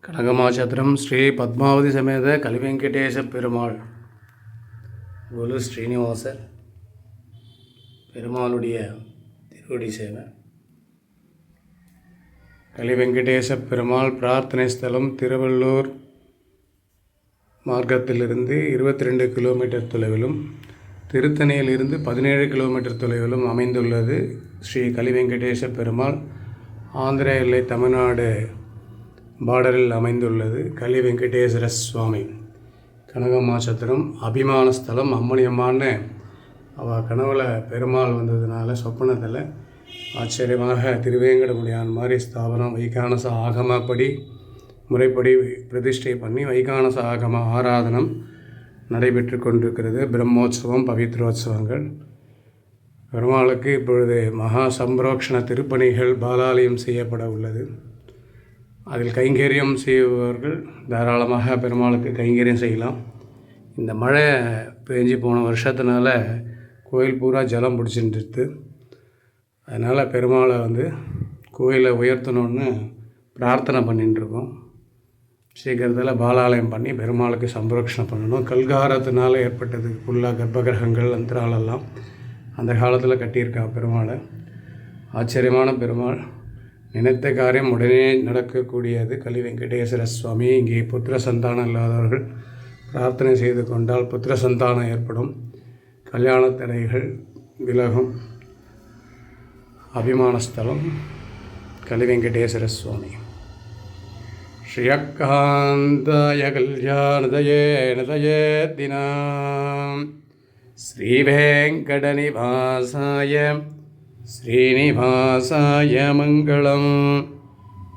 கனகமாச்சத்திரம் ஸ்ரீ பத்மாவதி சமேத கலிவெங்கடேச பெருமாள் குரு ஸ்ரீனிவாசர் பெருமாளுடைய திருவடி சேவை. கலிவெங்கடேச பெருமாள் பிரார்த்தனை ஸ்தலம் திருவள்ளூர் மார்க்கத்திலிருந்து 22 கிலோமீட்டர் தொலைவிலும், திருத்தணியிலிருந்து 17 கிலோமீட்டர் தொலைவிலும் அமைந்துள்ளது. ஸ்ரீ கலிவெங்கடேச பெருமாள் ஆந்திர எல்லை தமிழ்நாடு பார்டரில் அமைந்துள்ளது. கலி வெங்கடேஸ்வர சுவாமி கனகமாச்சத்திரம் அபிமான ஸ்தலம். அம்மணியம்மான்னு அவள் கனவுல பெருமாள் வந்ததுனால சொப்பனத்தில் ஆச்சரியமாக திருவேங்கடமுடியான் மாதிரி ஸ்தாபனம் வைகானச ஆகமப்படி முறைப்படி பிரதிஷ்டை பண்ணி வைகானச ஆகம ஆராதனம் நடைபெற்று கொண்டிருக்கிறது. பிரம்மோற்சவம், பவித்ரோத்சவங்கள். பெருமாளுக்கு இப்பொழுது மகா சம்பரோக்ஷண திருப்பணிகள் பாலாலயம் செய்யப்பட உள்ளது. அதில் கைங்கரியம் செய்பவர்கள் தாராளமாக பெருமாளுக்கு கைங்கரியம் செய்யலாம். இந்த மழை பெஞ்சு போன வருஷத்தினால கோயில் பூரா ஜலம் பிடிச்சிட்டு, அதனால் பெருமாளை கோயிலை உயர்த்தணுன்னு பிரார்த்தனை பண்ணிட்டுருக்கோம். சீக்கிரத்தில் பாலாலயம் பண்ணி பெருமாளுக்கு சம்பரக்ஷணம் பண்ணணும். கல்காரத்தினால் ஏற்பட்டது ஃபுல்லாக கர்ப்பகிரகங்கள் அந்தராலெல்லாம் அந்த காலத்தில் கட்டியிருக்கா பெருமாளை. ஆச்சரியமான பெருமாள். நினைத்த காரியம் உடனே நடக்கக்கூடியது. கலி வெங்கடேஸ்வர சுவாமி. இங்கே புத்திர சந்தானம் இல்லாதவர்கள் பிரார்த்தனை செய்து கொண்டால் புத்திர சந்தானம் ஏற்படும். கல்யாண தடைகள் விலகும். அபிமானஸ்தலம் கலி வெங்கடேஸ்வர சுவாமி. ஸ்ரீயக்காந்தாய கல்யாணதயே நதயே தினம் ஸ்ரீவேங்கட நிவாசாய ஸ்ரீனிவாசாய மங்களம்.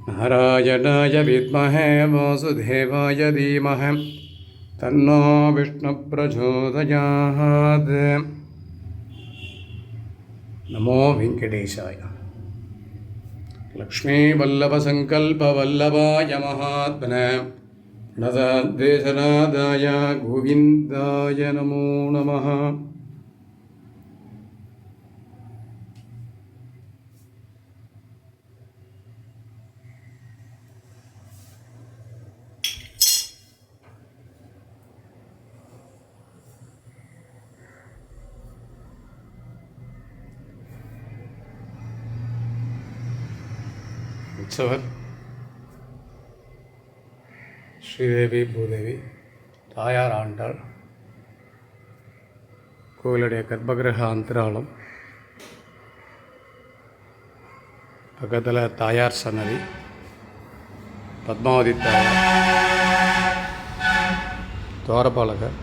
நாராயணாய வித்மஹே வாசுதேவாய தீமஹி தன்னோ விஷ்ணு பிரச்சோதயாத். நமோ வெங்கடேசாய. லக்ஷ்மீ வல்லப சங்கல்ப வல்லபாய மகாத்மனே நதத்வேஷநாதாய கோவிந்தாய நமோ நமः. உற்சவர் ஸ்ரீதேவி பூதேவி தாயார் ஆண்டாள். கோவிலுடைய கர்ப்பகிரக அந்தராலம் பக்கத்தில் தாயார் சன்னதி, பத்மாவதி தாயார், துவாரபாலகர்,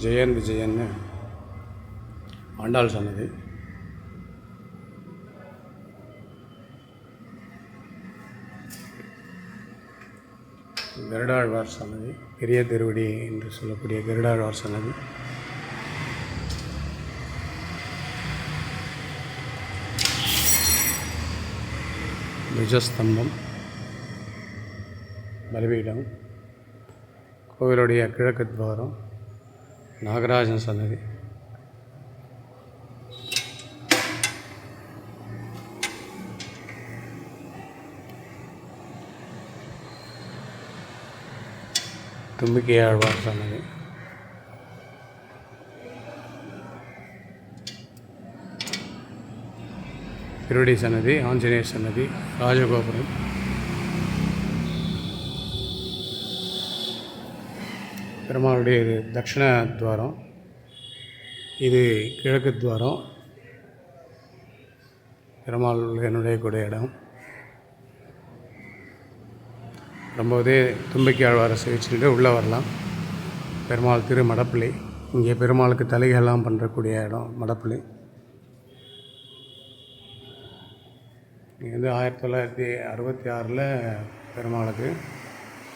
ஜெயன் விஜயன்னு ஆண்டாள் சன்னதி, கருடாழ்வார் சன்னதி, பெரிய திருவடி என்று சொல்லக்கூடிய கருடாழ்வார் சன்னதி, துவஜஸ்தம்பம், பலிபீடம், கோவிலுடைய கிழக்கு துவாரம், நாகராஜன் சன்னதி, தும்பிக்கை ஆழ்வார் சன்னதி, திருவடி சன்னதி, ஆஞ்சநேயர் சன்னதி, ராஜகோபுரம், பெருமாளுடைய இது தட்சிண துவாரம், இது கிழக்கு துவாரம். பெருமாள் என்னுடைய கூட இடம். ரொம்பவே தும்பிக்கை ஆழ்வாரை சேவிச்சுட்டு உள்ளே வரலாம். பெருமாள் திரு மடப்பிள்ளை. இங்கே பெருமாளுக்கு தலைகள்லாம் பண்ணுறக்கூடிய இடம் மடப்பிள்ளை. இங்கே 1966 பெருமாளுக்கு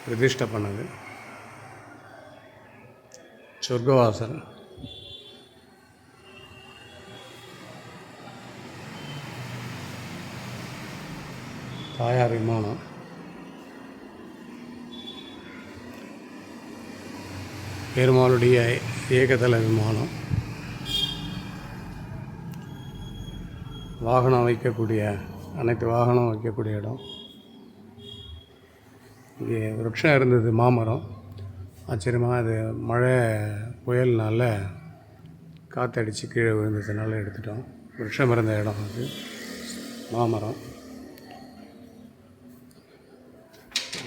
பிரதிஷ்டை பண்ணது. சொர்க்கவாசல். தாயார் விமானம். பெருமாளுடைய ஏகதள விமானம். வாகனம் வைக்கக்கூடிய அனைத்து வாகனம் வைக்கக்கூடிய இடம். இங்கே விருட்சம் இருந்தது, மாமரம். ஆச்சரியமாக அது மழை புயல்னால காற்றடிச்சு கீழே விழுந்ததுனால எடுத்துட்டோம். விருட்சம் இருந்த இடம் அது, மாமரம்.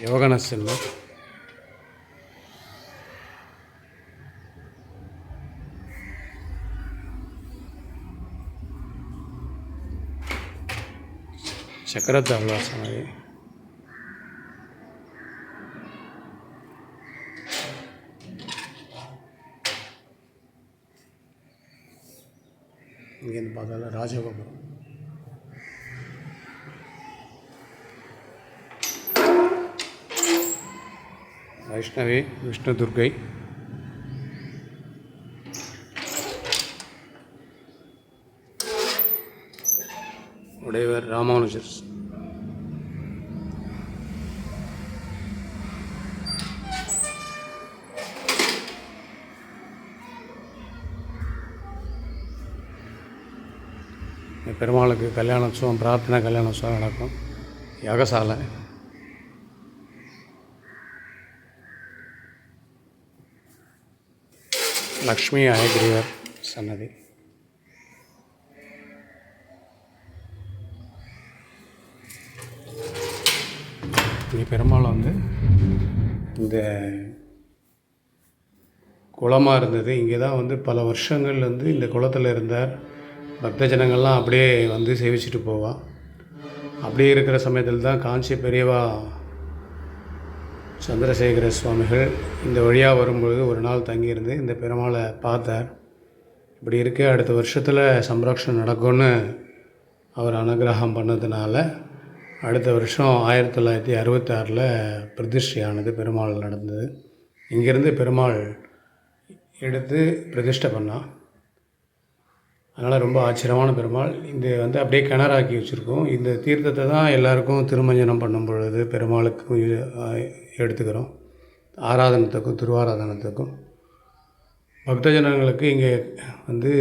யோகனஸ் இல்லை. சக்கரத்தாழ்வா சமாதி. இங்கேருந்து பார்த்தால ராஜகோபுரம். வைஷ்ணவி விஷ்ணு துர்க்கை. உடையவர் ராமானுஜர். பெருமாளுக்கு கல்யாணோத்சவம், பிரார்த்தனை கல்யாணோத்சவம் நடக்கும். யாகசாலை. லக்ஷ்மி அயக்ரீவர் சன்னதி. இங்கே பெருமாள் வந்து இந்த குளமாக இருந்தது. இங்கே தான் வந்து பல வருஷங்கள் வந்து இந்த குளத்தில் இருந்தார். பக்த ஜனங்கள்லாம் அப்படியே வந்து சேவிச்சுட்டு போவான். அப்படியே இருக்கிற சமயத்தில் தான் காஞ்சி பெரியவா சந்திரசேகர சுவாமிகள் இந்த வழியாக வரும்பொழுது ஒரு நாள் தங்கியிருந்து இந்த பெருமாளை பார்த்தார். இப்படி இருக்க அடுத்த வருஷத்தில் சம்ரக்ஷணம் நடக்கும்னு அவர் அனுகிரகம் பண்ணதுனால அடுத்த வருஷம் 1966 பிரதிஷ்டையானது பெருமாள் நடந்தது. இங்கேருந்து பெருமாள் எடுத்து பிரதிஷ்டை பண்ணான். அதனால் ரொம்ப ஆச்சரியமான பெருமாள். இந்த வந்து அப்படியே கிணறாக்கி வச்சுருக்கோம். இந்த தீர்த்தத்தை தான் எல்லாருக்கும் திருமஞ்சனம் பண்ணும் பொழுது பெருமாளுக்கும் எடுத்துக்கிறோம். ஆராதனத்துக்கும் திருவாராதனத்துக்கும் பக்தஜனங்களுக்கு இங்கே வந்து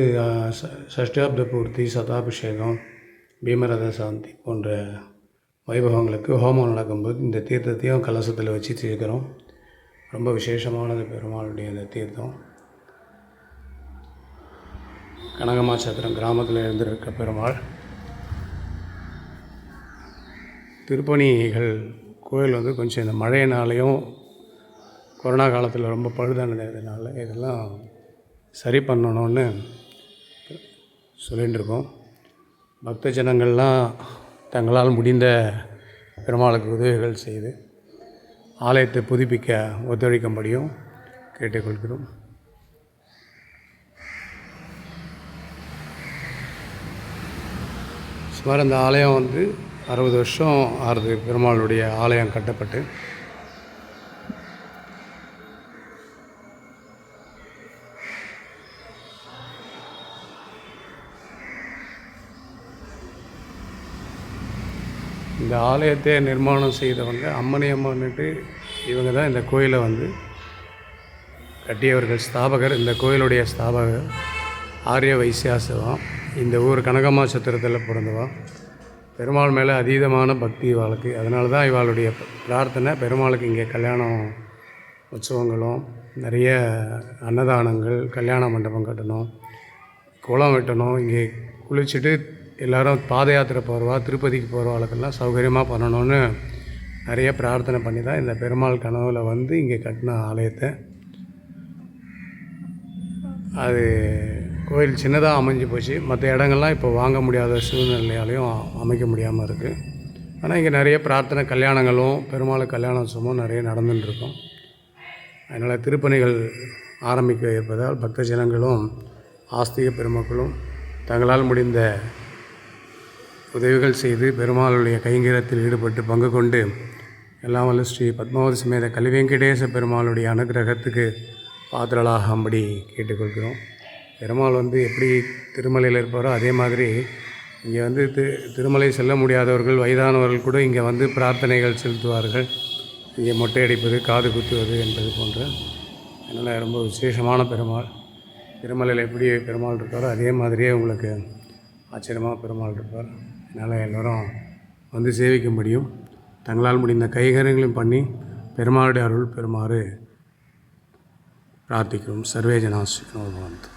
சஷ்டாப்த பூர்த்தி, சதாபிஷேகம், பீமரத சாந்தி போன்ற வைபவங்களுக்கு ஹோமம் நடக்கும்போது இந்த தீர்த்தத்தையும் கலசத்தில் வச்சு சேர்க்கிறோம். ரொம்ப விசேஷமானது பெருமாளுடைய இந்த தீர்த்தம். கனகமாச்சத்திரம் கிராமத்தில் இருந்திருக்க பெருமாள். திருப்பணிகள் கோயில் வந்து கொஞ்சம் இந்த மழையினாலையும் கொரோனா காலத்தில் ரொம்ப பழுதானதுனால இதெல்லாம் சரி பண்ணணும்னு சொல்லிகிட்டு இருக்கோம். பக்த ஜனங்கள்லாம் தங்களால் முடிந்த பெருமாளுக்கு உதவிகள் செய்து ஆலயத்தை புதுப்பிக்க ஒத்துழைக்கும்படியும் கேட்டுக்கொள்கிறோம். சுமார் அந்த ஆலயம் வந்து 60 வருஷம் ஆறுது. பெருமாளுடைய ஆலயம் கட்டப்பட்டு இந்த ஆலயத்தை நிர்மாணம் செய்தவங்க அம்மணி அம்மன்ட்டு இவங்க தான் இந்த கோயிலை வந்து கட்டியவர்கள். ஸ்தாபகர், இந்த கோயிலுடைய ஸ்தாபகர் ஆரிய வைசியாசவா. இந்த ஊர் கனகமாச்சத்திரத்தில் பிறந்தவா. பெருமாள் மேலே அதீதமான பக்தி இவாளுக்கு. அதனால தான் இவாளுடைய பிரார்த்தனை பெருமாளுக்கு இங்கே கல்யாணம் உற்சவங்களும் நிறைய அன்னதானங்கள், கல்யாண மண்டபம் கட்டணும், குளம் வெட்டணும், இங்கே குளிச்சுட்டு எல்லோரும் பாத யாத்திரை போகிறவா, திருப்பதிக்கு போகிறவாளுக்கெல்லாம் சௌகரியமாக பண்ணணும்னு நிறைய பிரார்த்தனை பண்ணி தான் இந்த பெருமாள் கனவுல வந்து இங்கே கட்டின ஆலயத்தை. அது கோயில் சின்னதாக அமைஞ்சு போச்சு. மற்ற இடங்கள்லாம் இப்போ வாங்க முடியாத சூழ்நிலையாலையும் அமைக்க முடியாமல் இருக்குது. ஆனால் இங்கே நிறைய பிரார்த்தனை கல்யாணங்களும் பெருமாள் கல்யாணோத்சவமும் நிறைய நடந்துட்டுருக்கோம். அதனால் திருப்பணிகள் ஆரம்பிக்க இருப்பதால் பக்த ஜனங்களும் ஆஸ்திக பெருமக்களும் தங்களால் முடிந்த உதவிகள் செய்து பெருமாளுடைய கைங்கரத்தில் ஈடுபட்டு பங்கு கொண்டு எல்லாம் வல்ல ஸ்ரீ பத்மாவதி சமேத கலிவெங்கடேச பெருமாளுடைய அனுகிரகத்துக்கு பாத்திரலாகும்படி கேட்டுக்கொள்கிறோம். பெருமாள் வந்து எப்படி திருமலையில் இருப்பாரோ அதே மாதிரி இங்கே வந்து திருமலை செல்ல முடியாதவர்கள், வயதானவர்கள் கூட இங்கே வந்து பிரார்த்தனைகள் செலுத்துவார்கள். இங்கே மொட்டை அடிப்பது, காது குத்துவது என்பது போன்ற. அதனால் ரொம்ப விசேஷமான பெருமாள். திருமலையில் எப்படி பெருமாள் இருக்காரோ அதே மாதிரியே உங்களுக்கு ஆச்சரியமாக பெருமாள் இருப்பார். அதனால் எல்லோரும் வந்து சேவிக்க முடியும். தங்களால் முடிந்த கைகரங்களையும் பண்ணி பெருமாளுடைய அருள் பெறுமாறு பிரார்த்திக்கிறோம். சர்வே ஜனா சுகினோ பவந்து.